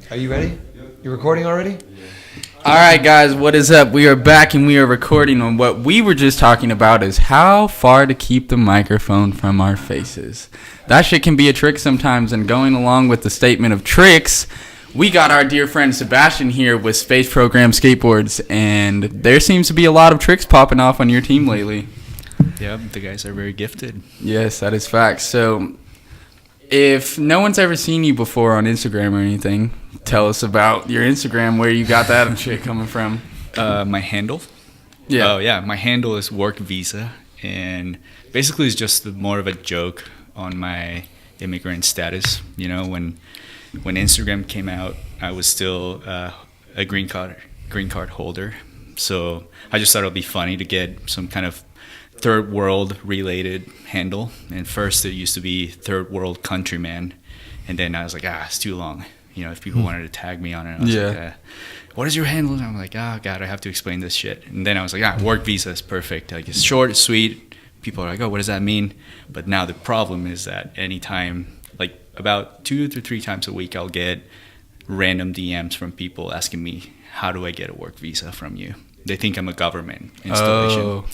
Are you ready? You're recording already? All right, guys, what is up? We are back and we are recording on what we were just talking about is how far to keep the microphone from our faces. That shit can be a trick sometimes, and going along with the statement of tricks, we got our dear friend Sebastian here with Space Program Skateboards, and there seems to be a lot of tricks popping off on your team lately. Yeah, the guys are very gifted. Yes, that is fact. So, if no one's ever seen you before on Instagram or anything, tell us about your Instagram, where you got that and shit coming from. My handle? Yeah. Oh, yeah. My handle is Work Visa, and basically it's just more of a joke on my immigrant status. You know, when Instagram came out, I was still a green card holder. So I just thought it would be funny to get some kind of third world related handle. And first it used to be third world countryman, and then I was like, it's too long. You know, if people wanted to tag me on it, I was like, what is your handle? And I'm like, oh god, I have to explain this shit. And then I was like, Work Visa is perfect. Like, it's short, it's sweet. People are like, oh, what does that mean? But now the problem is that anytime, like about 2 to 3 times a week, I'll get random DMs from people asking me, how do I get a work visa from you? They think I'm a government installation. Oh.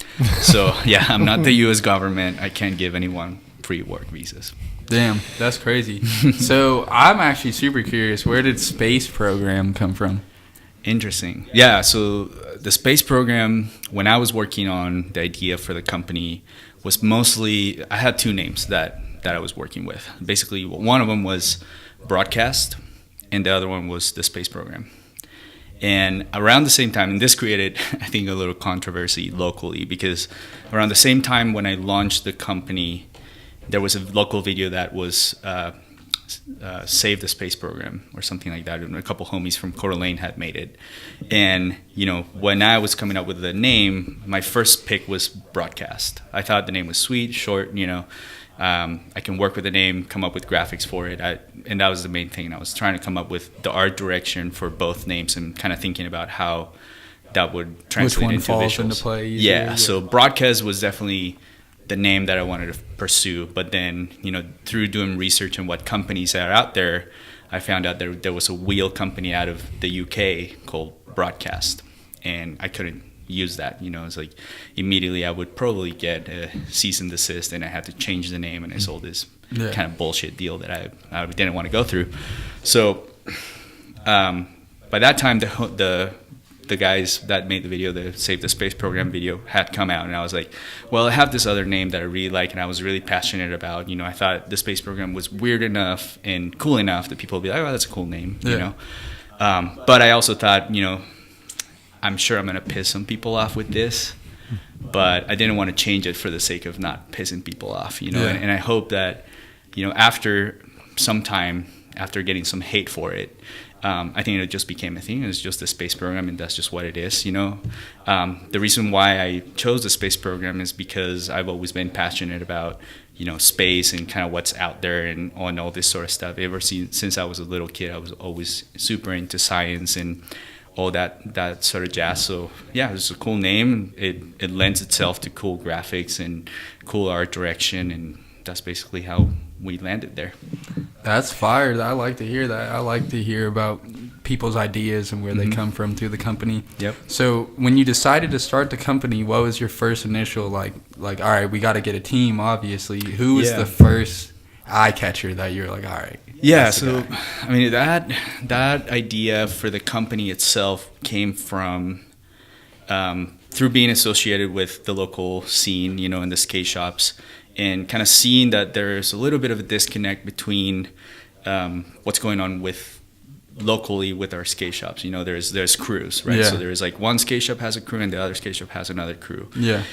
So, yeah, I'm not the U.S. government. I can't give anyone free work visas. Damn, that's crazy. So I'm actually super curious. Where did Space Program come from? Interesting. Yeah, so the Space Program, when I was working on the idea for the company, was mostly, I had 2 names that I was working with. Basically, one of them was Broadcast, and the other one was the Space Program. And around the same time, and this created, I think, a little controversy locally, because around the same time when I launched the company, there was a local video that was Save the Space Program or something like that. And a couple homies from Coeur d'Alene had made it. And, you know, when I was coming up with the name, my first pick was Broadcast. I thought the name was sweet, short, you know. I can work with the name, come up with graphics for it. And that was the main thing. I was trying to come up with the art direction for both names and kind of thinking about how that would translate into visuals. Which one falls into play easier? Yeah, so Broadcast was definitely the name that I wanted to pursue. But then, you know, through doing research on what companies are out there, I found out there was a wheel company out of the UK called Broadcast. And I couldn't use that, you know. It's like immediately I would probably get a cease and desist, and I had to change the name, and I sold this kind of bullshit deal that I didn't want to go through. So by that time, the guys that made the video, the Save the Space Program video, had come out, and I was like, well, I have this other name that I really like and I was really passionate about. You know, I thought the Space Program was weird enough and cool enough that people would be like, oh, that's a cool name, you know. But I also thought, you know, I'm sure I'm going to piss some people off with this, but I didn't want to change it for the sake of not pissing people off, you know. Yeah. And I hope that, you know, after some time, after getting some hate for it, I think it just became a thing. It's just the Space Program, and that's just what it is, you know. The reason why I chose the Space Program is because I've always been passionate about, you know, space and kind of what's out there and all this sort of stuff. Since I was a little kid, I was always super into science and all that sort of jazz. So yeah, it's a cool name. It lends itself to cool graphics and cool art direction, and that's basically how we landed there. That's fire. I like to hear that. I like to hear about people's ideas and where they come from through the company. Yep. So when you decided to start the company, what was your first initial like all right, we got to get a team, obviously. Who was the first eye catcher that you're like, all right? Yeah, so I mean that idea for the company itself came from through being associated with the local scene, you know, in the skate shops, and kind of seeing that there's a little bit of a disconnect between what's going on with locally with our skate shops. You know, there's crews, right? Yeah. So there's like one skate shop has a crew and the other skate shop has another crew. Yeah.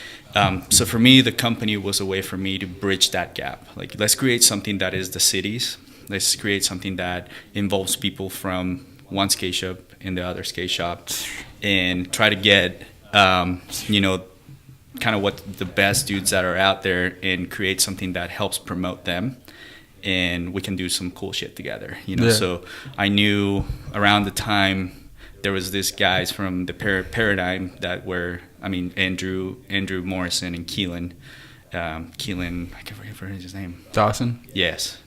So for me, the company was a way for me to bridge that gap. Like, let's create something that is the cities. Let's create something that involves people from one skate shop and the other skate shop, and try to get, you know, kind of what the best dudes that are out there, and create something that helps promote them, and we can do some cool shit together, you know. So I knew around the time there was this guys from the Paradigm that were, I mean, Andrew Morrison and Keelan, I can't forget his name. Dawson? Yes.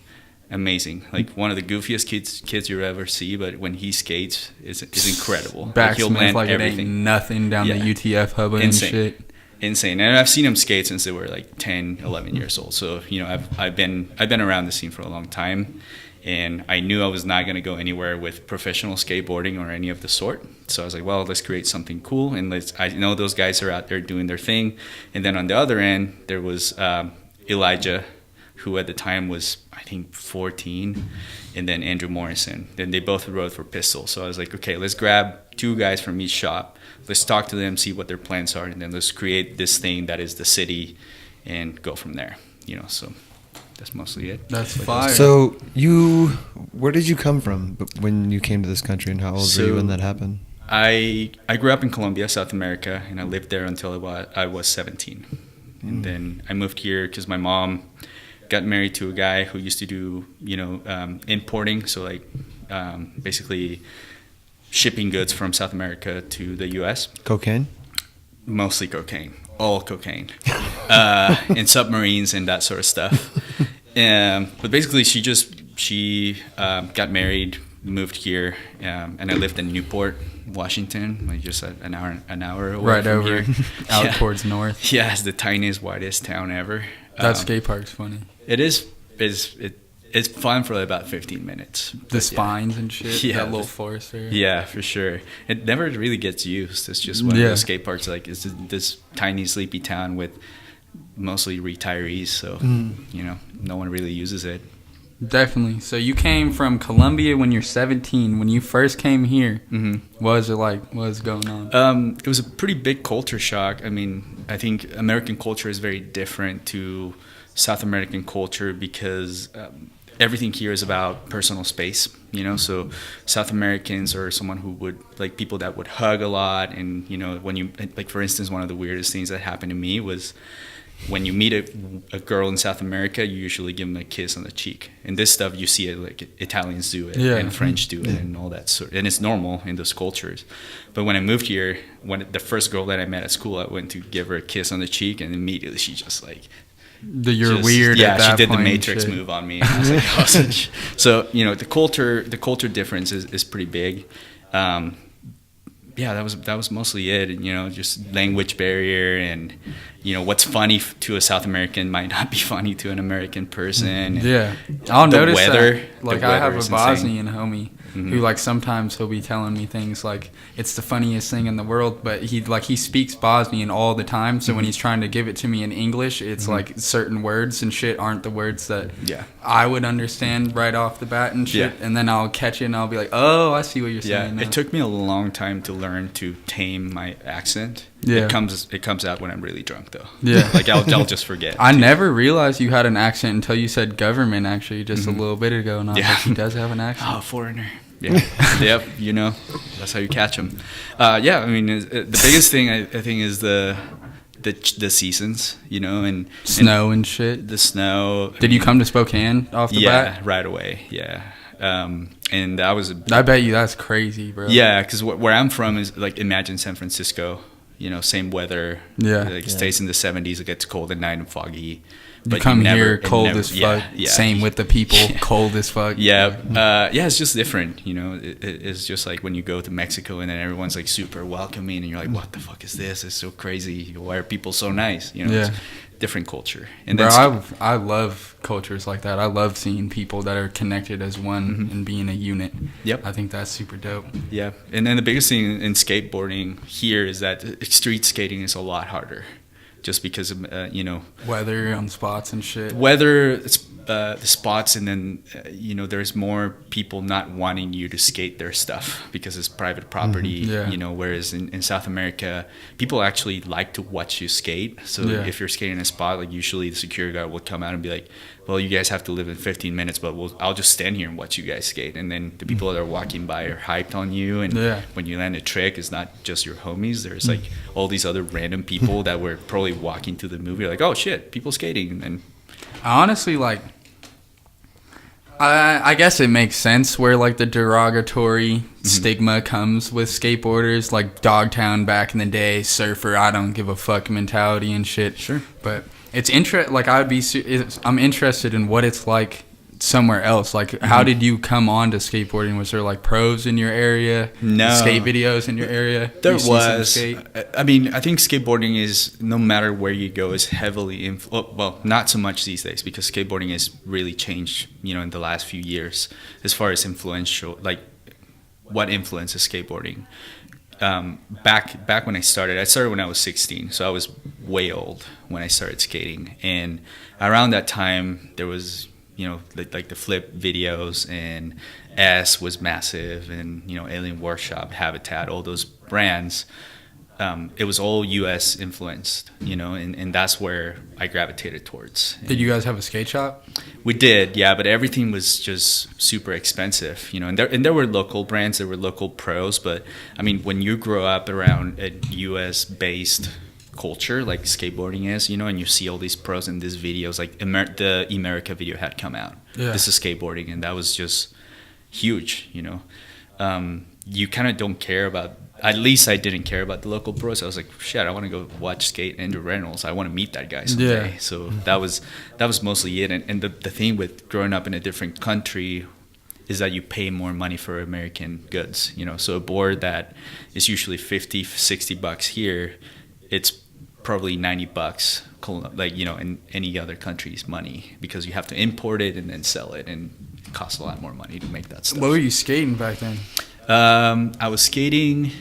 amazing. Like one of the goofiest kids you ever see, but when he skates, is incredible. Backsmith he'll land like it everything. ain't nothing down the UTF hub and Insane. shit. Insane. And I've seen him skate since they were like 10, 11 years old. So, you know, I've been around the scene for a long time, and I knew I was not going to go anywhere with professional skateboarding or any of the sort. So I was like, well, let's create something cool, and I know those guys are out there doing their thing. And then on the other end, there was Elijah, who at the time was, I think, 14, and then Andrew Morrison. Then they both rode for Pistol. So I was like, okay, let's grab 2 guys from each shop. Let's talk to them, see what their plans are, and then let's create this thing that is the city and go from there. You know, so that's mostly it. That's fire. So where did you come from when you came to this country, and how old were you when that happened? I grew up in Colombia, South America, and I lived there until I was 17. And then I moved here because my mom got married to a guy who used to do, you know, importing. So like basically shipping goods from South America to the U.S. Cocaine? Mostly cocaine. All cocaine. And submarines and that sort of stuff. But basically she got married, moved here, and I lived in Newport, Washington, like just an hour away right from over here. out towards north. Yeah, it's the tiniest, whitest town ever. That skate park's funny. It is. It's fun for about 15 minutes. The spines and shit. Yeah, that little forest there. Yeah, for sure. It never really gets used. It's just one of those skate parks. Like it's this tiny, sleepy town with mostly retirees. So you know, no one really uses it. Definitely. So you came from Colombia when you're 17. When you first came here, what was it like? What was going on? It was a pretty big culture shock. I mean, I think American culture is very different to South American culture because everything here is about personal space, you know. So South Americans are someone who would, like, people that would hug a lot. And, you know, when you, like, for instance, one of the weirdest things that happened to me was when you meet a girl in South America, you usually give them a kiss on the cheek. And this stuff, you see it, like, Italians do it and French do it and all that sort. And it's normal in those cultures. But when I moved here, when the first girl that I met at school, I went to give her a kiss on the cheek, and immediately she just, like, You're weird. Yeah, at that she did the point, Matrix shit. move on me. I was like, oh, so, you know, the culture difference is pretty big. Yeah, that was mostly it. And, you know, just language barrier, and, you know, what's funny to a South American might not be funny to an American person. Yeah, I'll the notice weather, that. Like, the I have a weather is Bosnian homie who, like, sometimes he'll be telling me things like it's the funniest thing in the world, but he speaks Bosnian all the time. So when he's trying to give it to me in English, it's like certain words and shit aren't the words that I would understand right off the bat and shit. And then I'll catch it and I'll be like, oh, I see what you're saying. It took me a long time to learn to tame my accent. Yeah. It comes out when I'm really drunk, though. Yeah. Like, I'll just forget. I never realized you had an accent until you said government, actually, just a little bit ago. And I was like, he does have an accent. Oh, foreigner. Yeah. Yep. You know, that's how you catch them. Yeah. I mean, the biggest thing I think is the seasons, you know, and snow and shit. The snow. Did you come to Spokane off the bat? Yeah, right away. Yeah. And that was I bet you that's crazy, bro. Yeah, because where I'm from is, like, imagine San Francisco. You know, same weather. Yeah. Like, it stays in the 70s. It gets cold at night and foggy. But you come here cold as fuck. Yeah. Same with the people, cold as fuck. Yeah. It's just different, you know. It's just like when you go to Mexico and then everyone's, like, super welcoming, and you're like, what the fuck is this? It's so crazy. Why are people so nice? You know, it's different culture. And bro, I love cultures like that. I love seeing people that are connected as one and being a unit. Yep. I think that's super dope. Yeah. And then the biggest thing in skateboarding here is that street skating is a lot harder. Just because of, you know, weather on spots and shit. Weather, the spots, and then, you know, there's more people not wanting you to skate their stuff because it's private property, you know, whereas in South America, people actually like to watch you skate. So if you're skating in a spot, like, usually the security guard will come out and be like, well, you guys have to live in 15 minutes, but I'll just stand here and watch you guys skate. And then the people that are walking by are hyped on you. And when you land a trick, it's not just your homies. There's, like, all these other random people that were probably walking to the movie, like, oh, shit, people skating. And then I honestly, like, I guess it makes sense where, like, the derogatory stigma comes with skateboarders, like Dogtown back in the day, surfer, I don't give a fuck mentality and shit. Sure. But it's I'm interested in what it's like somewhere else? Like, how did you come on to skateboarding? Was there like pros in your area? No. Skate videos in your area? There You see some was. skate? I mean, I think skateboarding is, no matter where you go, is heavily well, not so much these days, because skateboarding has really changed, in the last few years as far as influential, like what influences skateboarding. Back when I started when I was 16, so I was way old when I started skating, and around that time there was like the flip videos, and S was massive, and Alien Workshop, Habitat, all those brands. It was all U.S. influenced, and that's where I gravitated towards. Did you guys have a skate shop? We did, yeah, but everything was just super expensive, and there were local brands, there were local pros, but I mean, when you grow up around a U.S. based culture like skateboarding is, and you see all these pros in these videos, like the America video had come out. Yeah. This is skateboarding, and that was just huge, You kind of don't care about. At least I didn't care about the local pros. I was like, shit, I want to go watch skate and do rentals. I want to meet that guy someday. Yeah. So that was mostly it. And the thing with growing up in a different country is that you pay more money for American goods. So a board that is usually $50-$60 here, it's probably $90, like in any other country's money, because you have to import it and then sell it, and it costs a lot more money to make that stuff. What were you skating back then? I was skating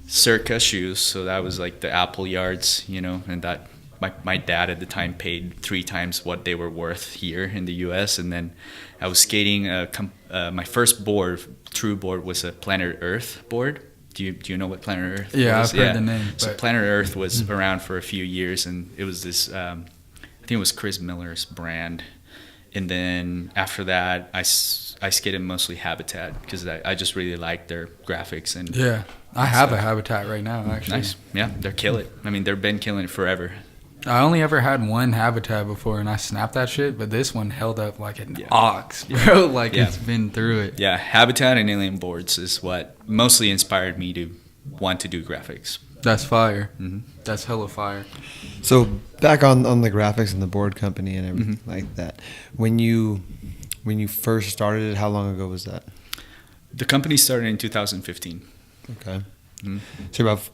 Circa shoes, so that was like the Apple Yards, and that my dad at the time paid 3 times what they were worth here in the U.S. And then I was skating my first true board was a Planet Earth board. Do you know what Planet Earth? Yeah, was? I've heard the name. So Planet Earth was around for a few years, and it was this. I think it was Chris Miller's brand. And then after that, I skated mostly Habitat, because I just really liked their graphics. And yeah, I have a Habitat right now, actually. Nice. Yeah, they're killing it. I mean, they've been killing it forever. I only ever had one Habitat before, and I snapped that shit, but this one held up like an ox, bro. Like, it's been through it. Yeah, Habitat and Alien Boards is what mostly inspired me to want to do graphics. That's fire. Mm-hmm. That's hella fire. So back on the graphics and the board company and everything like that. When you first started it, how long ago was that? The company started in 2015. Okay. Mm-hmm. So about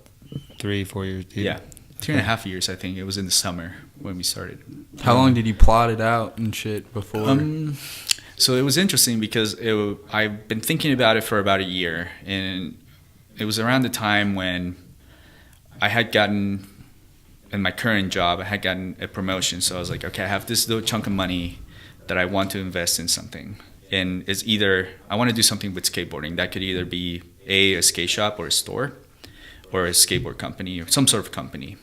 3-4 years deep. Yeah. 2.5 years, I think. It was in the summer when we started. How long did you plot it out and shit before? So it was interesting because I've been thinking about it for about a year, and it was around the time when I had gotten, in my current job, I had gotten a promotion. So I was like, okay, I have this little chunk of money that I want to invest in something. And it's either, I want to do something with skateboarding. That could either be a skate shop or a store, or a skateboard company or some sort of company.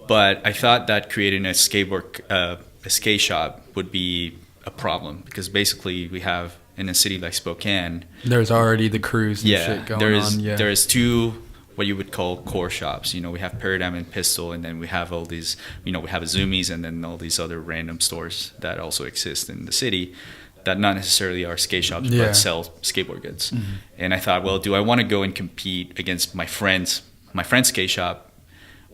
But I thought that creating a skate shop would be a problem, because basically we have, in a city like Spokane, there's already the crews and shit going on. Yeah, there is 2 what you would call core shops. We have Paradigm and Pistol, and then we have all these, we have Azumi's, and then all these other random stores that also exist in the city that not necessarily are skate shops, but sell skateboard goods. Mm-hmm. And I thought, well, do I want to go and compete against my friend's skate shop,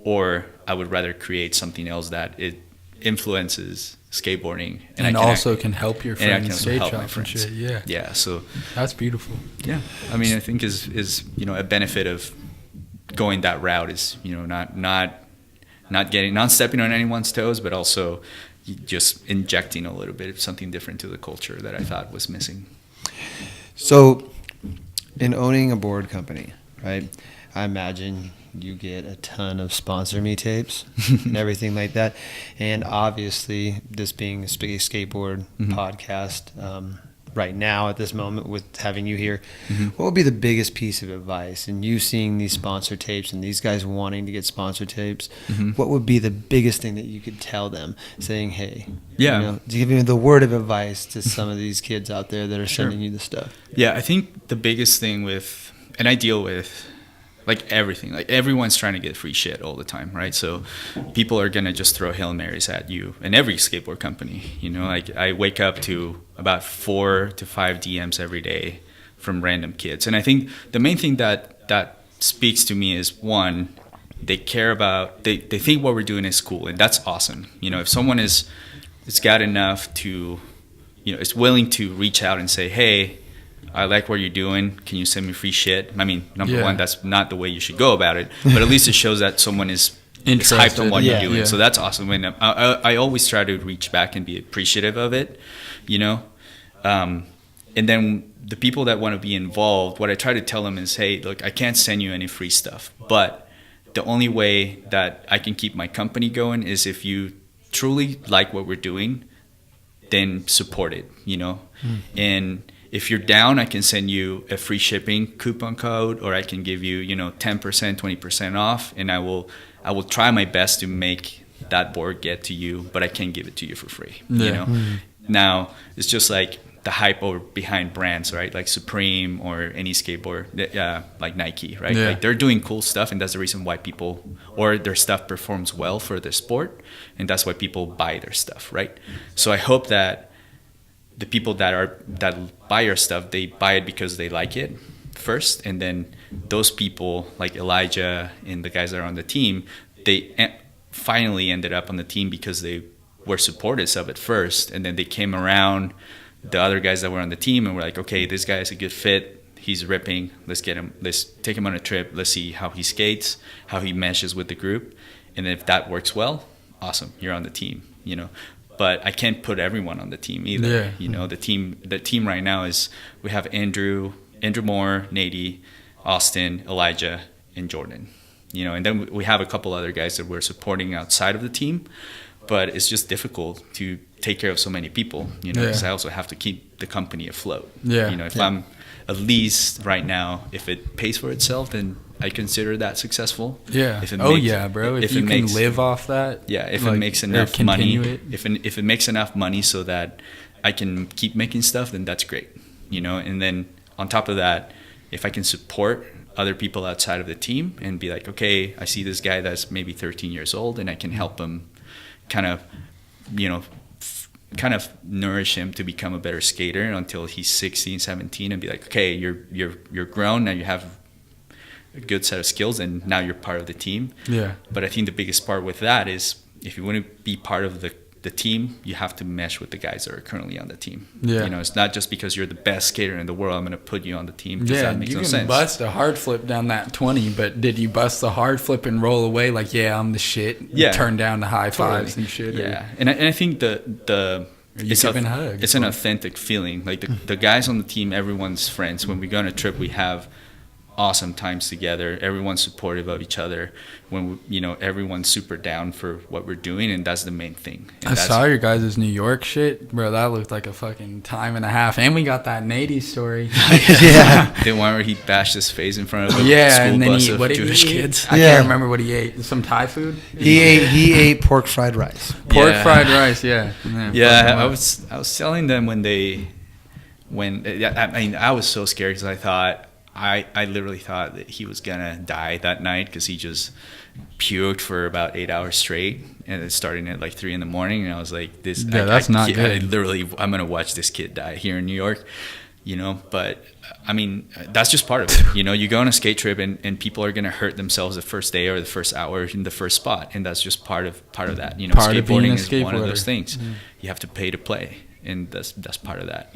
or I would rather create something else that it influences skateboarding and also can help your friends skate shop and shit. Yeah, so that's beautiful. Yeah, I mean, I think is a benefit of going that route is not stepping on anyone's toes, but also just injecting a little bit of something different to the culture that I thought was missing. So in owning a board company, right, I imagine you get a ton of sponsor me tapes and everything like that. And obviously, this being a skateboard podcast, right now at this moment with having you here, what would be the biggest piece of advice? And you seeing these sponsor tapes and these guys wanting to get sponsor tapes, what would be the biggest thing that you could tell them, saying, hey, giving the word of advice to some of these kids out there that are sending you the stuff? Yeah, I think the biggest thing with, and I deal with like everything, like everyone's trying to get free shit all the time, right? So people are gonna just throw Hail Marys at you, and every skateboard company, like I wake up to about 4 to 5 DMs every day from random kids. And I think the main thing that speaks to me is, one, they care about, they think what we're doing is cool, and that's awesome. If someone is got enough to is willing to reach out and say, hey, I like what you're doing. Can you send me free shit? I mean, number one, that's not the way you should go about it. But at least it shows that someone is hyped on what you're doing. So that's awesome. And I always try to reach back and be appreciative of it, And then the people that want to be involved, what I try to tell them is, hey, look, I can't send you any free stuff. But the only way that I can keep my company going is if you truly like what we're doing, then support it, And if you're down, I can send you a free shipping coupon code, or I can give you, 10%, 20% off, and I will try my best to make that board get to you, but I can't give it to you for free. Now it's just like the hype over behind brands, right? Like Supreme or any skateboard, like Nike, right? Yeah. Like they're doing cool stuff, and that's the reason why people, or their stuff performs well for the sport, and that's why people buy their stuff, right? So I hope that the people that buy your stuff, they buy it because they like it first, and then those people like Elijah and the guys that are on the team, they finally ended up on the team because they were supporters of it first, and then they came around the other guys that were on the team and were like, okay, this guy is a good fit, he's ripping, let's take him on a trip, let's see how he skates, how he meshes with the group, and if that works well, awesome, you're on the team, But I can't put everyone on the team either. The team right now is, we have Andrew Moore, Nady, Austin, Elijah, and Jordan. And then we have a couple other guys that we're supporting outside of the team, but it's just difficult to take care of so many people, because I also have to keep the company afloat. If I'm at least right now, if it pays for itself, then I consider that successful. Yeah. Bro. If you can live off that. Yeah. If it makes enough money, if it makes enough money so that I can keep making stuff, then that's great. And then on top of that, if I can support other people outside of the team and be like, okay, I see this guy that's maybe 13 years old, and I can help him kind of nourish him to become a better skater until he's 16, 17, and be like, okay, you're grown now, you have a good set of skills, and now you're part of the team. Yeah. But I think the biggest part with that is, if you want to be part of the team, you have to mesh with the guys that are currently on the team. Yeah. It's not just because you're the best skater in the world, I'm going to put you on the team. That makes no sense. You can bust a hard flip down that 20, but did you bust the hard flip and roll away like, I'm the shit? Yeah. Turn down the high fives and shit. Yeah. And I think it's an authentic feeling. Like the guys on the team, everyone's friends. When we go on a trip, we have awesome times together. Everyone's supportive of each other. When everyone's super down for what we're doing, and that's the main thing. And I saw your guys' New York shit, bro. That looked like a fucking time and a half. And we got that Nady story. The one where he bashed his face in front of a school bus of Jewish kids. I can't remember what he ate. Some Thai food. He ate pork fried rice. Fried rice. Yeah. I was telling them I was so scared because I thought. I literally thought that he was gonna die that night because he just puked for about 8 hours straight, and it starting at like 3 a.m. and I was like, that's not good. I'm gonna watch this kid die here in New York, But I mean, that's just part of it. You go on a skate trip, and people are gonna hurt themselves the first day or the first hour in the first spot, and that's just part of that. Skateboarding is one of those things. Mm-hmm. You have to pay to play. And that's part of that,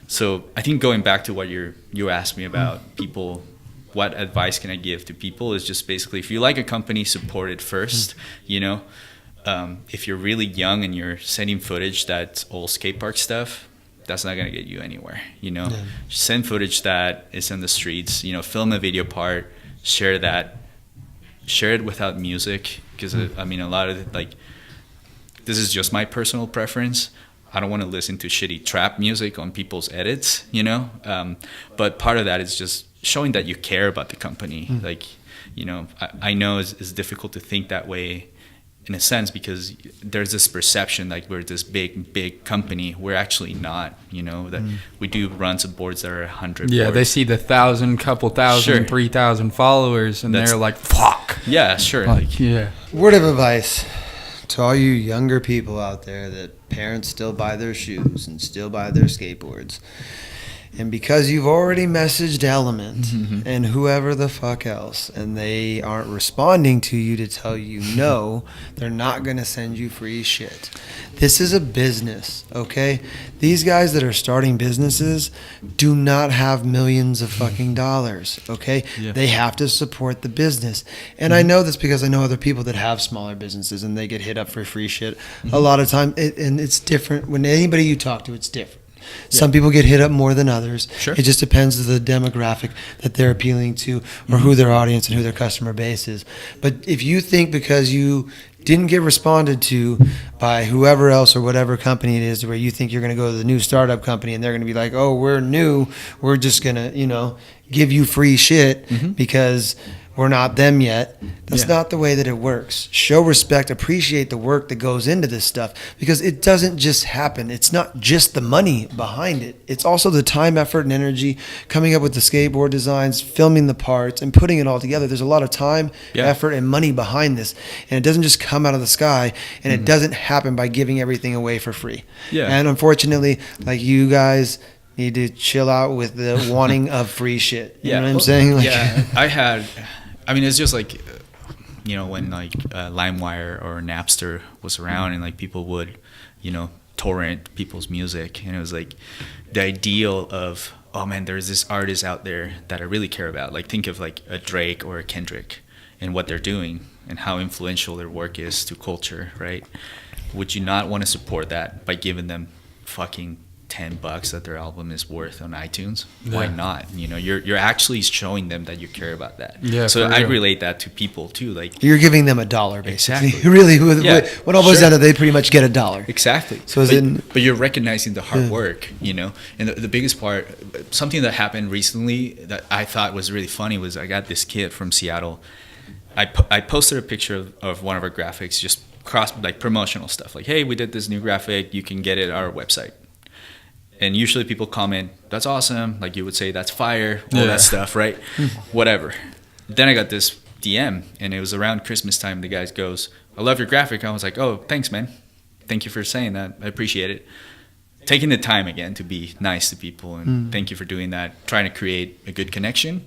So I think going back to what you asked me about people, what advice can I give to people is just basically, if you like a company, support it first. If you're really young and you're sending footage that's old skate park stuff, that's not gonna get you anywhere. Send footage that is in the streets. Film a video part, share it without music, because I mean, a lot of it, this is just my personal preference. I don't want to listen to shitty trap music on people's edits, but part of that is just showing that you care about the company. I know it's difficult to think that way in a sense, because there's this perception like we're this big company. We're actually not, that we do run some boards that are 100 Yeah, boards. they see the 1,000, couple thousand, 3,000 followers, and they're like, fuck. Yeah, sure. Word of advice to all you younger people out there that parents still buy their shoes and still buy their skateboards. And because you've already messaged Element and whoever the fuck else, and they aren't responding to you to tell you no, they're not going to send you free shit. This is a business, okay? These guys that are starting businesses do not have millions of fucking dollars, okay? Yeah. They have to support the business. And I know this because I know other people that have smaller businesses and they get hit up for free shit. A lot of time, and it's different. When anybody you talk to, it's different. Some people get hit up more than others. Sure. It just depends on the demographic that they're appealing to or who their audience and who their customer base is. But if you think because you didn't get responded to by whoever else or whatever company it is, where you think you're going to go to the new startup company and they're going to be like, oh, we're new, we're just going to, give you free shit because we're not them yet. That's not the way that it works. Show respect, appreciate the work that goes into this stuff, because it doesn't just happen. It's not just the money behind it. It's also the time, effort, and energy coming up with the skateboard designs, filming the parts, and putting it all together. There's a lot of time, effort, and money behind this. And it doesn't just come out of the sky, and it doesn't happen by giving everything away for free. Yeah. And unfortunately, like, you guys need to chill out with the wanting of free shit. You know what I'm saying? Like, It's just like, when like LimeWire or Napster was around and like people would, torrent people's music. And it was like the ideal of, oh man, there's this artist out there that I really care about. Like, think of like a Drake or a Kendrick and what they're doing and how influential their work is to culture, right? Would you not want to support that by giving them fucking $10 that their album is worth on iTunes? Why not? You're actually showing them that you care about that. Yeah, so I real. relate that to people too. Like, you're giving them $1, basically. Exactly. Really, when all goes down to, they pretty much get $1. Exactly. So but you're recognizing the hard work, and the biggest part, something that happened recently that I thought was really funny was I got this kid from Seattle. I posted a picture of one of our graphics, just like promotional stuff, like, hey, we did this new graphic, you can get it at our website. And usually people comment, that's awesome. Like, you would say, that's fire, all that stuff, right? Whatever. Then I got this DM, and it was around Christmas time. The guy goes, I love your graphic. I was like, oh, thanks, man. Thank you for saying that. I appreciate it. Taking the time again to be nice to people, and thank you for doing that. Trying to create a good connection.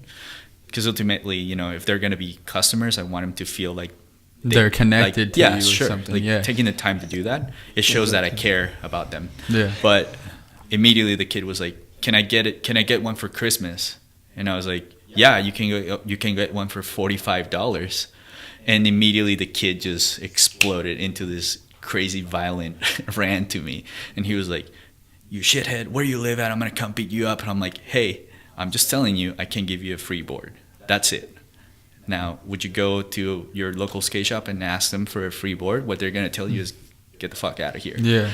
Because ultimately, if they're going to be customers, I want them to feel like they're connected to you or something. Like, taking the time to do that, it shows that I care about them. Yeah. But immediately the kid was like, can I get one for Christmas? And I was like, yeah, you can get one for $45. And immediately the kid just exploded into this crazy violent rant to me. And he was like, you shithead, where do you live at? I'm gonna come beat you up. And I'm like, hey, I'm just telling you, I can give you a free board. That's it. Now, would you go to your local skate shop and ask them for a free board? What they're gonna tell you is, get the fuck out of here. Yeah.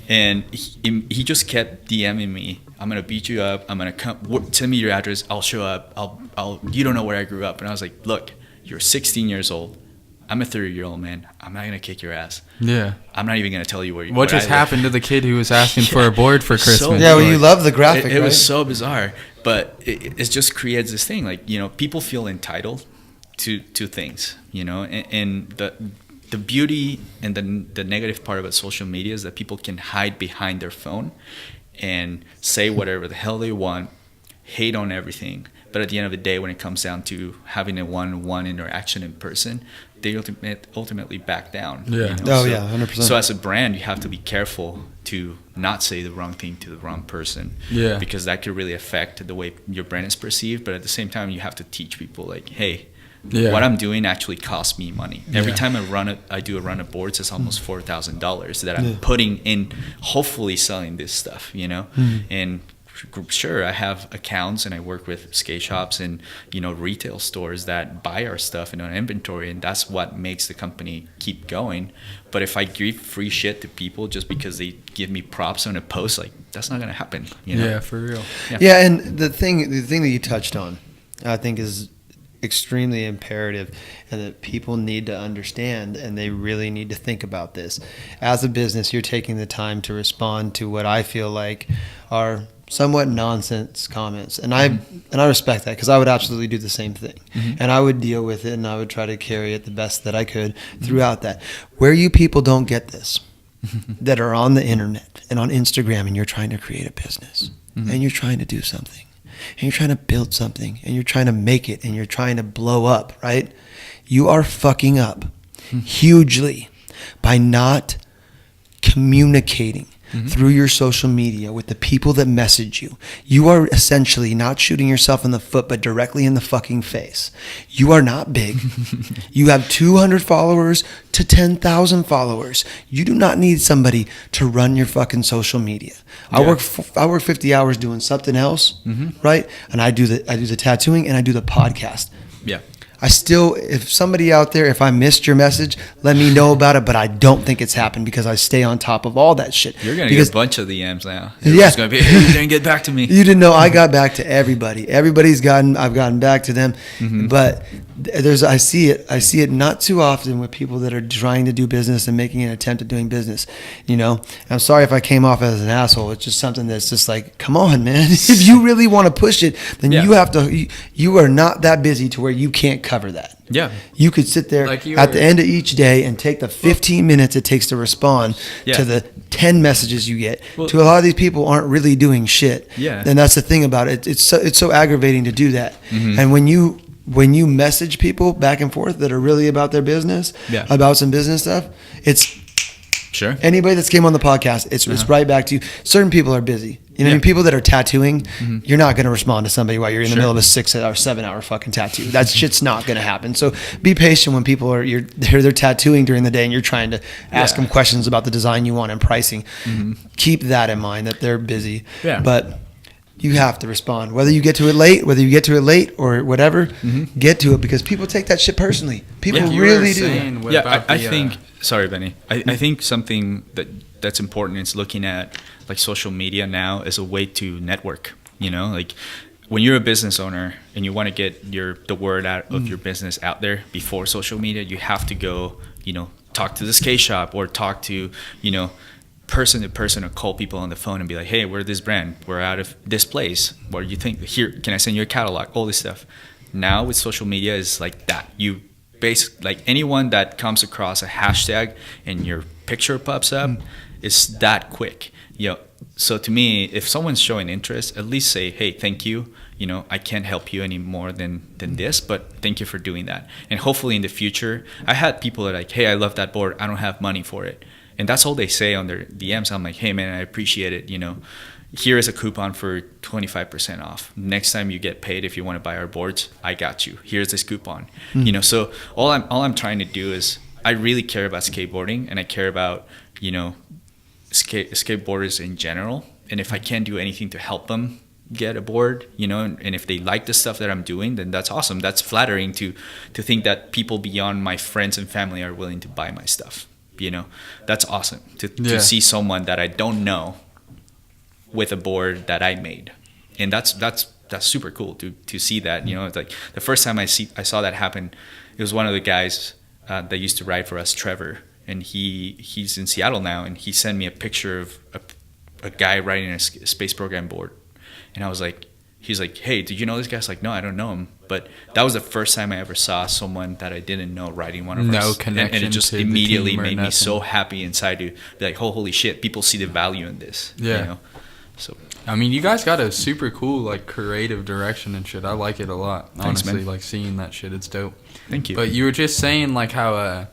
And he just kept DMing me. I'm gonna beat you up. I'm gonna come. Send me your address. I'll show up. I'll. You don't know where I grew up. And I was like, look, you're 16 years old. I'm a 30-year-old man. I'm not gonna kick your ass. Yeah. I'm not even gonna tell you where. What just happened to the kid who was asking for a board for Christmas? Well, you love the graphic. It was so bizarre, but it just creates this thing. Like, people feel entitled to things. And the beauty and the negative part about social media is that people can hide behind their phone and say whatever the hell they want, hate on everything. But at the end of the day, when it comes down to having a one-on-one interaction in person, they ultimately back down. Yeah. 100%. So as a brand, you have to be careful to not say the wrong thing to the wrong person. Yeah. Because that could really affect the way your brand is perceived. But at the same time, you have to teach people, like, hey, what I'm doing actually costs me money. Every time I do a run of boards, it's almost $4,000 that I'm putting in, hopefully selling this stuff, And sure, I have accounts and I work with skate shops and, retail stores that buy our stuff in our inventory, and that's what makes the company keep going. But if I give free shit to people just because they give me props on a post, like, that's not going to happen. Yeah, for real. Yeah, and the thing that you touched on, I think, is extremely imperative, and that people need to understand, and they really need to think about this. As a business, you're taking the time to respond to what I feel like are somewhat nonsense comments, and I respect that, because I would absolutely do the same thing, and I would deal with it, and I would try to carry it the best that I could throughout that. Where you people don't get this, that are on the internet and on Instagram, and you're trying to create a business, and you're trying to do something, and you're trying to build something, and you're trying to make it, and you're trying to blow up, right? You are fucking up hugely by not communicating through your social media with the people that message you. You are essentially not shooting yourself in the foot, but directly in the fucking face. You are not big. You have 200 followers to 10,000 followers. You do not need somebody to run your fucking social media. I work 50 hours doing something else, right? And I do the tattooing and I do the podcast. Yeah. I still, if somebody out there, if I missed your message, let me know about it. But I don't think it's happened because I stay on top of all that shit. You're going to get a bunch of DMs now. Yeah. It's going to be, hey, you didn't get back to me. You didn't know I got back to everybody. I've gotten back to them. But I see it not too often with people that are trying to do business and making an attempt at doing business. You know, I'm sorry if I came off as an asshole. It's just something that's just like, come on, man. If you really want to push it, then you have to. You are not that busy to where you can't cover that. Yeah. You could sit there at the end of each day and take the 15 minutes it takes to respond to the 10 messages you get. To a lot of these people aren't really doing shit. Yeah. And that's the thing about it. It's so aggravating to do that. And when you message people back and forth that are really about their business, about some business stuff, it's anybody that's came on the podcast, it's right back to you. Certain people are busy. You know, I mean, people that are tattooing, you're not going to respond to somebody while you're in the middle of a 6 or 7 hour fucking tattoo. That shit's not going to happen. So be patient when people are they're tattooing during the day and you're trying to ask them questions about the design you want and pricing. Keep that in mind that they're busy. But you have to respond, whether you get to it late, or whatever. Get to it, because people take that shit personally. People really do. I think. Sorry, Benny. I think something that's important is looking at like social media now as a way to network. You know, like when you're a business owner and you want to get the word out of your business out there before social media, you have to go, you know, talk to the skate shop or talk to, you know, person to person, or call people on the phone and be like, hey, we're this brand, we're out of this place, what do you think? Here, can I send you a catalog? All this stuff. Now with social media is like that. You basically, like, anyone that comes across a hashtag and your picture pops up, it's that quick. You know, so to me, if someone's showing interest, at least say, hey, thank you. You know, I can't help you any more than this, but thank you for doing that. And hopefully in the future, I had people that are like, hey, I love that board, I don't have money for it. And that's all they say on their DMs. I'm like, hey, man, I appreciate it. You know, here is a coupon for 25% off. Next time you get paid, if you want to buy our boards, I got you. Here's this coupon. You know, so all I'm trying to do is, I really care about skateboarding, and I care about, you know, skateboarders in general. And if I can do anything to help them get a board, you know, and if they like the stuff that I'm doing, then that's awesome. That's flattering to think that people beyond my friends and family are willing to buy my stuff. You know, that's awesome to see someone that I don't know with a board that I made. And that's super cool to see that. You know, it's like the first time I saw that happen, it was one of the guys that used to ride for us, Trevor, and he's in Seattle now, and he sent me a picture of a guy riding a space program board. And I was like, he's like, hey, did you know this guy? I was like, no, I don't know him. But that was the first time I ever saw someone that I didn't know riding one of us. No connection. And it just immediately made me so happy inside to be like, oh, holy shit, people see the value in this. Yeah. You know? So I mean, you guys got a super cool, like, creative direction and shit. I like it a lot, honestly. Thanks, man. Like, seeing that shit, it's dope. Thank you. But you were just saying, like, how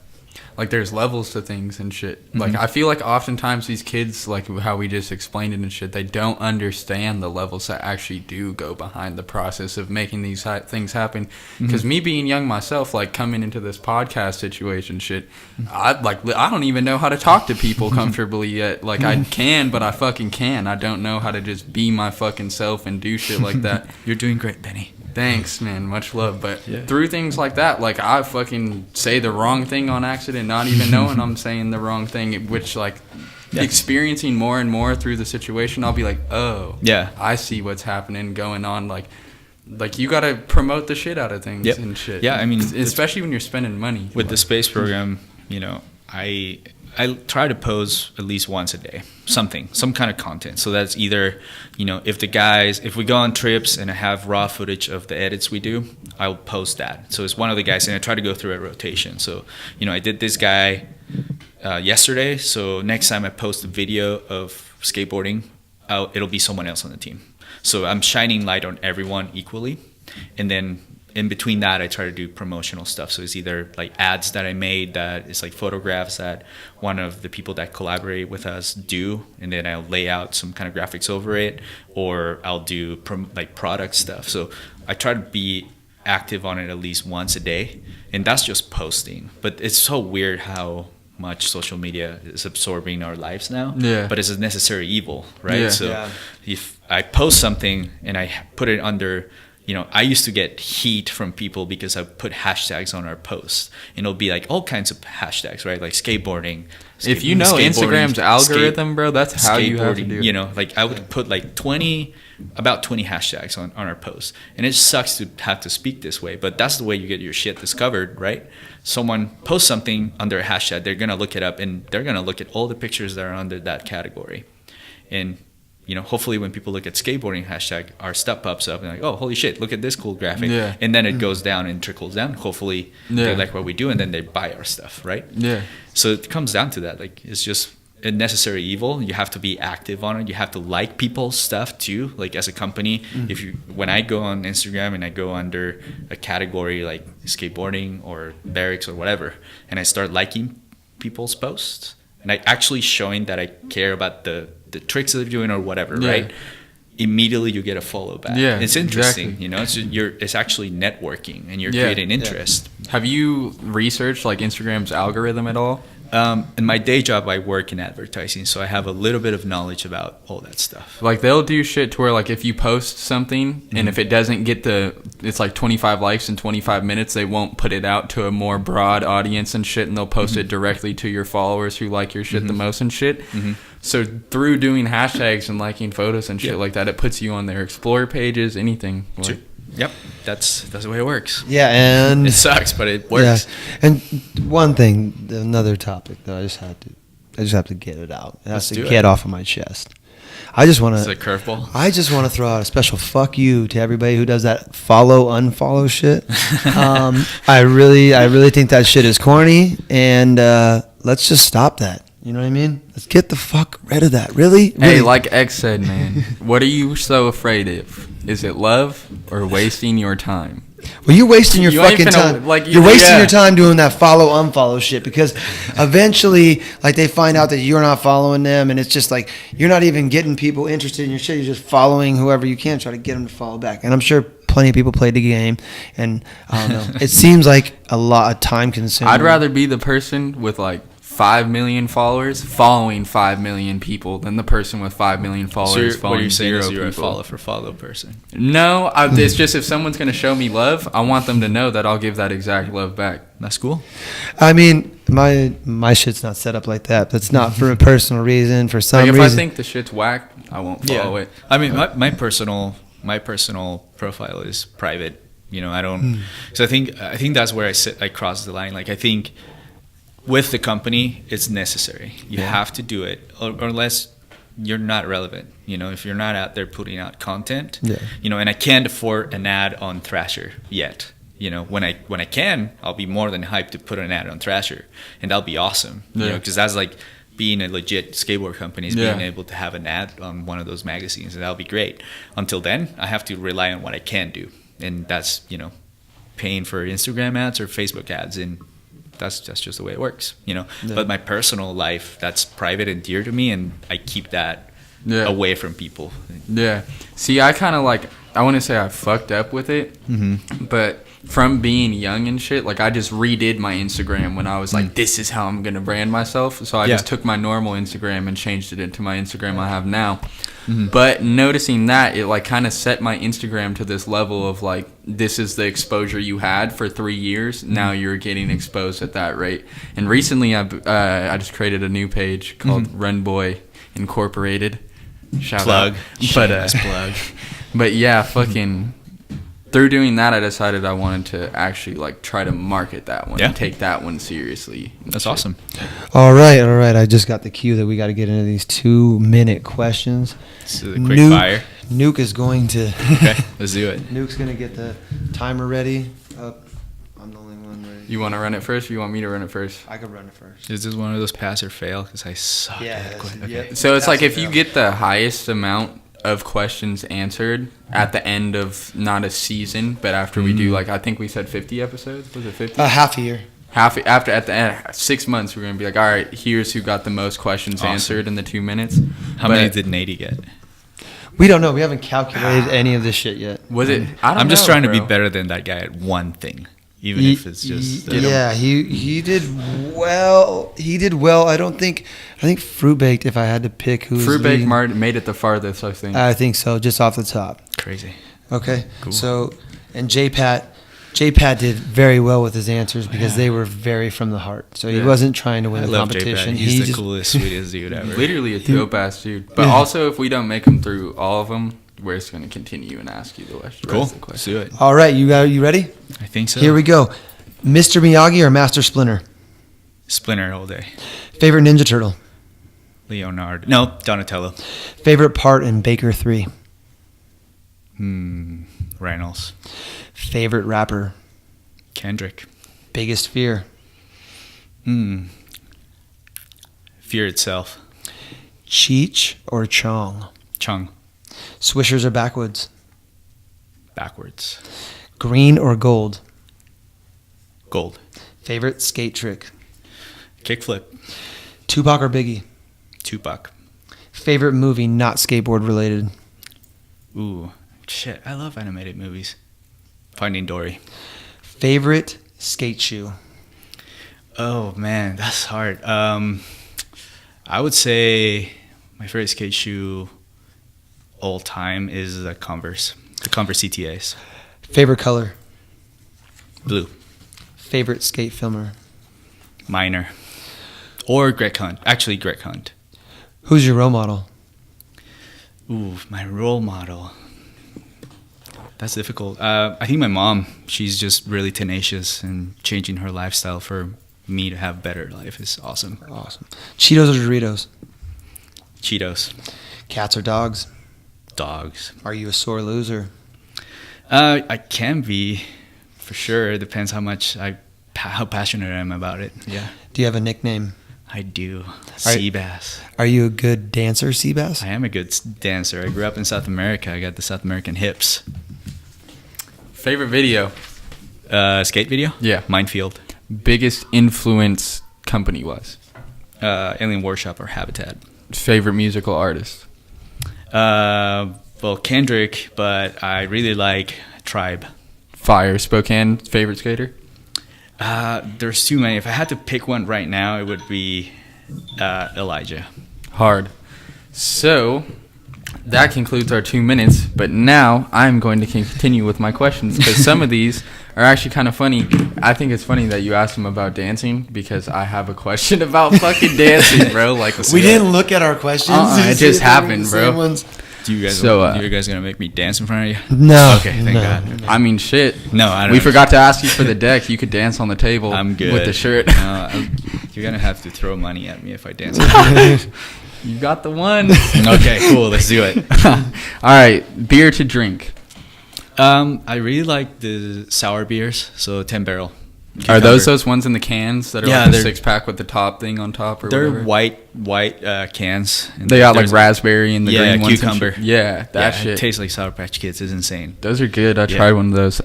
like, there's levels to things and shit. Like, I feel like oftentimes these kids, like how we just explained it and shit, they don't understand the levels that actually do go behind the process of making these things happen. Because me being young myself, like, coming into this podcast situation shit, I don't even know how to talk to people comfortably yet. Like, I can, but I fucking can. I don't know how to just be my fucking self and do shit like that. You're doing great, Benny. Thanks, man. Much love. But through things like that, like, I fucking say the wrong thing on accident, not even knowing I'm saying the wrong thing, which, like, experiencing more and more through the situation, I'll be like, oh, I see what's happening, going on. Like you got to promote the shit out of things and shit. Yeah, I mean, especially when you're spending money. With the space program, you know, I try to post at least once a day, some kind of content. So that's either, you know, if we go on trips and I have raw footage of the edits we do, I'll post that. So it's one of the guys, and I try to go through a rotation. So, you know, I did this guy yesterday. So next time I post a video of skateboarding, it'll be someone else on the team. So I'm shining light on everyone equally. And then in between that, I try to do promotional stuff. So it's either like ads that I made that is like photographs that one of the people that collaborate with us do, and then I'll lay out some kind of graphics over it, or I'll do like product stuff. So I try to be active on it at least once a day, and that's just posting. But it's so weird how much social media is absorbing our lives now. Yeah. But it's a necessary evil, right? Yeah. So if I post something and I put it under, I used to get heat from people because I put hashtags on our posts, and it'll be like all kinds of hashtags, right? Like skateboarding. If you know Instagram's algorithm, bro, that's how you have to do it. Like I would put like about 20 hashtags on our posts, and it sucks to have to speak this way, but that's the way you get your shit discovered, right? Someone posts something under a hashtag, they're gonna look it up, and they're gonna look at all the pictures that are under that category, and hopefully when people look at skateboarding hashtag, our stuff pops up and like, oh, holy shit, look at this cool graphic. Yeah. And then it goes down and trickles down. Hopefully they like what we do, and then they buy our stuff, right? Yeah. So it comes down to that. Like, it's just a necessary evil. You have to be active on it. You have to like people's stuff too. Like as a company, when I go on Instagram and I go under a category like skateboarding or barracks or whatever, and I start liking people's posts, and I actually showing that I care about the tricks that they're doing or whatever, right? Immediately you get a follow back. Yeah, it's interesting, it's actually networking, and you're creating interest. Have you researched like Instagram's algorithm at all? In my day job, I work in advertising, so I have a little bit of knowledge about all that stuff. Like they'll do shit to where like if you post something and if it doesn't get it's like 25 likes in 25 minutes, they won't put it out to a more broad audience and shit, and they'll post it directly to your followers who like your shit the most and shit. So through doing hashtags and liking photos and shit like that, it puts you on their explore pages, anything. Like, Yep, that's the way it works. Yeah, and it sucks, but it works. Yeah. And one thing, another topic though, I just have to get it out. It has to get off of my chest. I just want to. Is it a curveball? I just want to throw out a special fuck you to everybody who does that unfollow shit. I really think that shit is corny, and let's just stop that. You know what I mean? Let's get the fuck rid of that. Really? Hey, like X said, man, what are you so afraid of? Is it love or wasting your time? Well, you're wasting your fucking time. You're wasting your time doing that unfollow shit, because eventually, like, they find out that you're not following them, and it's just like you're not even getting people interested in your shit. You're just following whoever you can, try to get them to follow back. And I'm sure plenty of people played the game, and I don't know. It seems like a lot of time consuming. I'd rather be the person with like 5 million followers following 5 million people than the person with 5 million followers following 0 people. You're a follow person. No, it's just if someone's going to show me love, I want them to know that I'll give that exact love back. That's cool. I mean, my shit's not set up like that. That's not for a personal reason. For some reason, if I think the shit's whack, I won't follow it. I mean, my personal profile is private. I don't. So I think that's where I cross the line. Like, I think with the company, it's necessary. You have to do it, or unless you're not relevant. If you're not out there putting out content, and I can't afford an ad on Thrasher yet. When I can, I'll be more than hyped to put an ad on Thrasher, and that'll be awesome. Because that's like being a legit skateboard company, is being able to have an ad on one of those magazines, and that'll be great. Until then, I have to rely on what I can do, and that's paying for Instagram ads or Facebook ads, and that's just the way it works, But my personal life, that's private and dear to me, and I keep that away from people. Yeah. See, I kind of I want to say I fucked up with it, but from being young and shit, like I just redid my Instagram when I was like, this is how I'm going to brand myself. So I just took my normal Instagram and changed it into my Instagram I have now. But noticing that, it like kind of set my Instagram to this level of like, this is the exposure you had for 3 years. Now you're getting exposed at that rate. And recently I just created a new page called Run Boy Incorporated. Shout out. Plug. But yeah, fucking through doing that, I decided I wanted to actually like try to market that one and take that one seriously. That's awesome. All right. I just got the cue that we got to get into these 2-minute questions. So the quick fire. Newk is going to. Okay, let's do it. Newk's going to get the timer ready. I'm the only one ready. You want to run it first, or you want me to run it first? I can run it first. Is this one of those pass or fail? Because I suck at it. Okay. So it's like if you get the highest amount of questions answered at the end of not a season, but after we do I think we said 50 episodes. Was it 50? Half a year. After at the end 6 months, we're gonna be like, all right, here's who got the most questions answered in the 2 minutes. How many did Nady get? We don't know. We haven't calculated any of this shit yet. Was it? I'm just trying to be better than that guy at one thing, even if it's just. He did well. He did well. I think Fruit Baked. If I had to pick who's Fruit Baked made it the farthest, I think. I think so, just off the top. Crazy. Okay. Cool. So, and J-Pat did very well with his answers because they were very from the heart. So he wasn't trying to win the competition. He's the coolest, sweetest dude ever. Literally a dope ass dude. But also, if we don't make him through all of them, we're just going to continue and ask you the rest Cool. of the questions. Let's do it. All right, you ready? I think so. Here we go. Mr. Miyagi or Master Splinter? Splinter all day. Favorite Ninja Turtle? Leonardo. No, Donatello. Favorite part in Baker 3? Reynolds. Favorite rapper? Kendrick. Biggest fear? Fear itself. Cheech or Chong? Chung. Swishers or backwoods? Backwards. Green or gold? Gold. Favorite skate trick? Kickflip. Tupac or Biggie? Tupac. Favorite movie not skateboard related? Ooh, shit. I love animated movies. Finding Dory. Favorite skate shoe? Oh, man, that's hard. I would say my favorite skate shoe all time is the Converse CTAs. Favorite color? Blue. Favorite skate filmer? Minor. Or Greg Hunt. Actually, Greg Hunt. Who's your role model? Ooh, my role model. That's difficult. I think my mom. She's just really tenacious and changing her lifestyle for me to have better life is awesome. Awesome. Cheetos or Doritos? Cheetos. Cats or dogs? Dogs. Are you a sore loser? I can be, for sure. It depends how passionate I am about it. Yeah. Do you have a nickname? I do. Seabass. Are you a good dancer, Seabass? I am a good dancer. I grew up in South America. I got the South American hips. Favorite video? Skate video? Yeah. Minefield. Biggest influence company-wise? Alien Workshop or Habitat. Favorite musical artist? Well, Kendrick, but I really like Tribe. Fire. Spokane. Favorite skater? There's too many. If I had to pick one right now, it would be Elijah. Hard. So, that concludes our 2 minutes, but now I'm going to continue with my questions because some of these are actually kind of funny. I think it's funny that you asked him about dancing because I have a question about fucking dancing, bro. Like we didn't look at our questions. It just happened, bro. Do you guys you guys gonna make me dance in front of you? No. Okay, thank God. I mean, shit. No, I don't. We forgot to ask you for the deck. You could dance on the table. I'm good with the shirt. You're gonna have to throw money at me if I dance. You got the one. Okay, cool. Let's do it. All right, beer to drink. I really like the sour beers. So 10 Barrel. Cucumber. Are those ones in the cans that are like a 6-pack with the top thing on top or they're whatever? white cans. And they got like raspberry and the green ones. Cucumber. Yeah, that shit. It tastes like Sour Patch Kids. It's insane. Those are good. I tried one of those.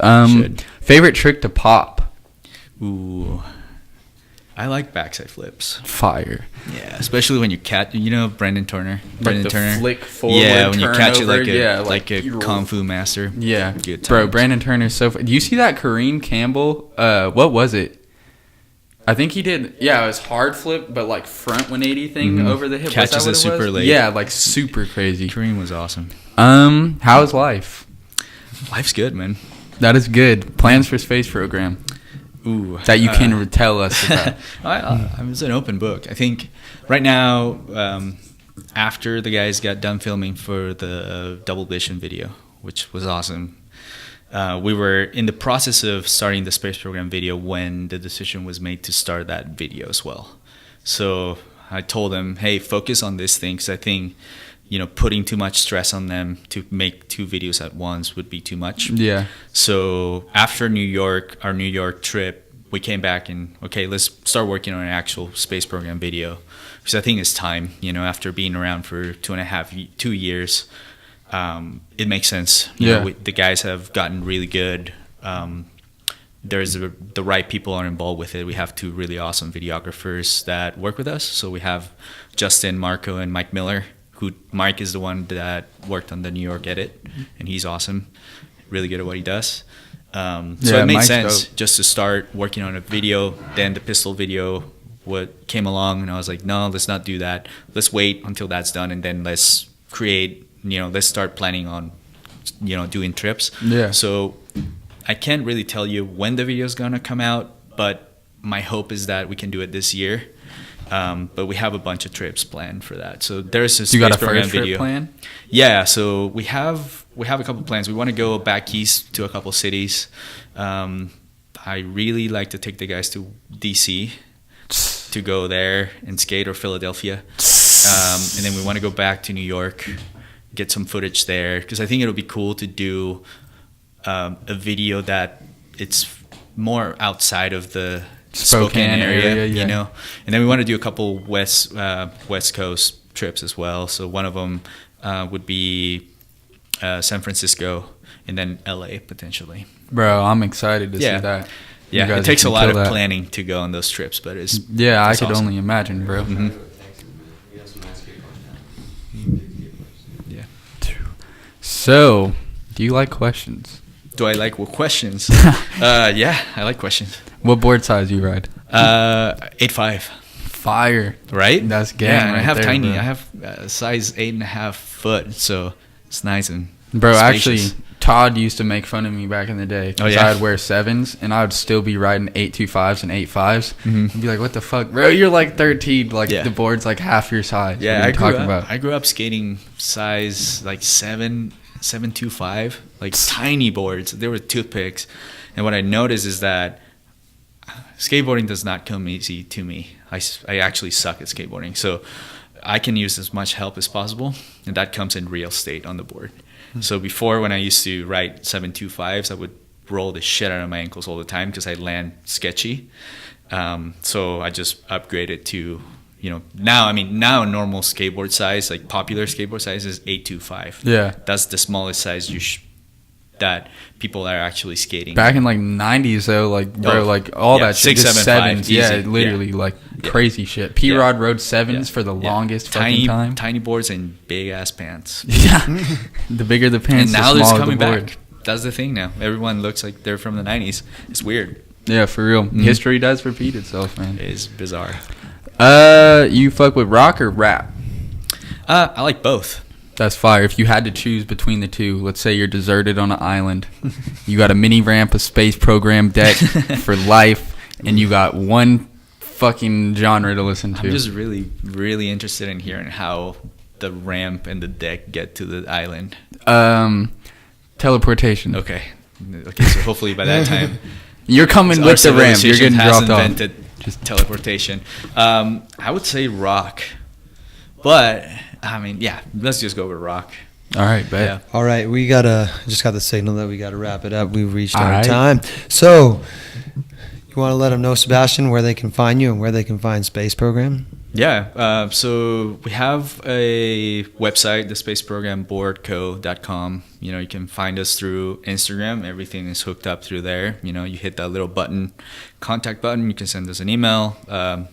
Favorite trick to pop? Ooh. I like backside flips. Fire. Yeah, especially when you catch, Brendan Turner. Brendan Turner. Flick forward. Yeah, when you catch it over, like a kung fu master. Yeah, good times. Bro. Brandon Turner's so. Do you see that Kareem Campbell? What was it? I think he did. Yeah, it was hard flip, but like front 180 thing over the hip. Catches it super late. Yeah, like super crazy. Kareem was awesome. How's life? Life's good, man. That is good. Plans for space program. Ooh, that you can tell us about. It's an open book. I think right now, after the guys got done filming for the Double Vision video, which was awesome, we were in the process of starting the space program video when the decision was made to start that video as well. So I told them, hey, focus on this thing, because I think putting too much stress on them to make 2 videos at once would be too much. Yeah. So after our New York trip, we came back and, okay, let's start working on an actual space program video. Because I think it's time, after being around for 2 years, it makes sense. The guys have gotten really good. There's the right people are involved with it. We have 2 really awesome videographers that work with us. So we have Justin, Marco, and Mike Miller. Mike is the one that worked on the New York edit, and he's awesome, really good at what he does. So it made sense just to start working on a video. Then the pistol video came along, and I was like, no, let's not do that. Let's wait until that's done, and then let's let's start planning on, doing trips. Yeah. So I can't really tell you when the video is going to come out, but my hope is that we can do it this year. But we have a bunch of trips planned for that. So there's a space program video. Plan? Yeah, so we have a couple plans. We want to go back east to a couple cities. I really like to take the guys to DC to go there and skate, or Philadelphia. And then we want to go back to New York, get some footage there, because I think it'll be cool to do a video that it's more outside of the Spokane area, And then we want to do a couple West Coast trips as well. So one of them would be San Francisco, and then LA potentially. Bro, I'm excited to see that. Yeah, it takes a lot of planning to go on those trips, but it's I could only imagine, bro. Mm-hmm. Yeah. So, do you like questions? Do I like questions? Yeah, I like questions. What board size you ride? 8.5. Fire. Right? That's game. Yeah, and right I have there, tiny. bro. I have size 8.5 foot, so it's nice and Bro, spacious. actually, Todd used to make fun of me back in the day. Oh, yeah? I'd wear 7s, and I would still be riding 8.25s and 8.5s. Mm-hmm. I'd be like, what the fuck? Bro, you're like 13. Like, the board's like half your size. Yeah, what are you talking about? I grew up skating size like 7.25, like tiny boards. They were toothpicks. And what I noticed is that skateboarding does not come easy to me. I actually suck at skateboarding. So I can use as much help as possible, and that comes in real state on the board. Mm-hmm. So before, when I used to ride 7.25s, I would roll the shit out of my ankles all the time because I land sketchy. So I just upgraded to, now normal skateboard size, like popular skateboard size is 8.25. Yeah. That's the smallest size that people are actually skating. Back in like 90s though, like bro, like all that shit, 6, just 7, 5, 7s, yeah, easy. literally like crazy shit. P-Rod rode 7s for the longest fucking time. Tiny boards and big ass pants. Yeah, the bigger the pants, and now the it's smaller coming the board. back. That's the thing now. Everyone looks like they're from the 90s. It's weird. Yeah, for real. History does repeat itself, man. It is bizarre. You fuck with rock or rap? I like both. That's fire. If you had to choose between the two, let's say you're deserted on an island, you got a mini ramp, a space program deck for life, and you got one fucking genre to listen to. I'm just really, really interested in hearing how the ramp and the deck get to the island. Teleportation. Okay, so hopefully by that time you're coming with the ramp. You're getting dropped off. Invented just teleportation. I would say rock, but let's just go with rock. All right, bet. Yeah. All right, just got the signal that we got to wrap it up. We've reached our right. time. So, you want to let them know, Sebastian, where they can find you and where they can find Space Program? Yeah, so we have a website, the Spaceprogramboardco.com. You can find us through Instagram. Everything is hooked up through there. You hit that little button, contact button. You can send us an email. The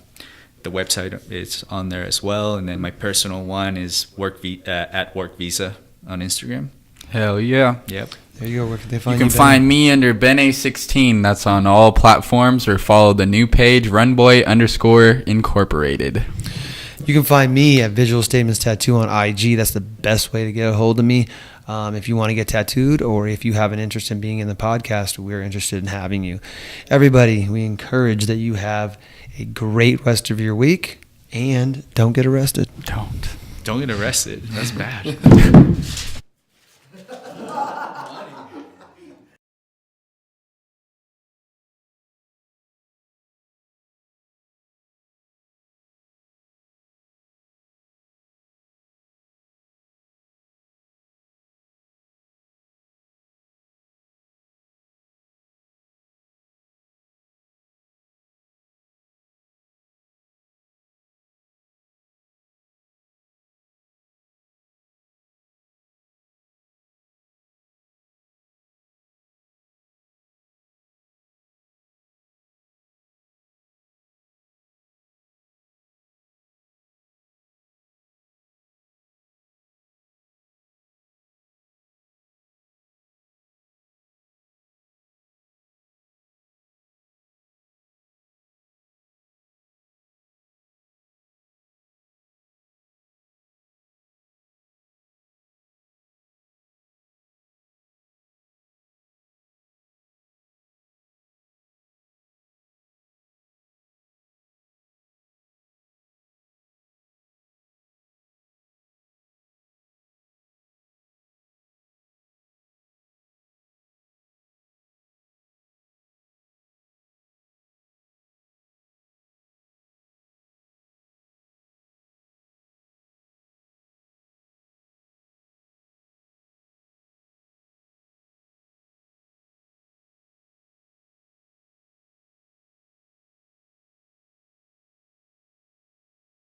website is on there as well. And then my personal one is at Work Visa on Instagram. Hell yeah. Yep. There you go. Where can they find you? You can find me under Bennay16. That's on all platforms, or follow the new page, Runboy_Incorporated. You can find me at Visual Statements Tattoo on IG. That's the best way to get a hold of me. If you want to get tattooed, or if you have an interest in being in the podcast, we're interested in having you. Everybody, we encourage that you have a great rest of your week, and don't get arrested. Don't get arrested. That's bad.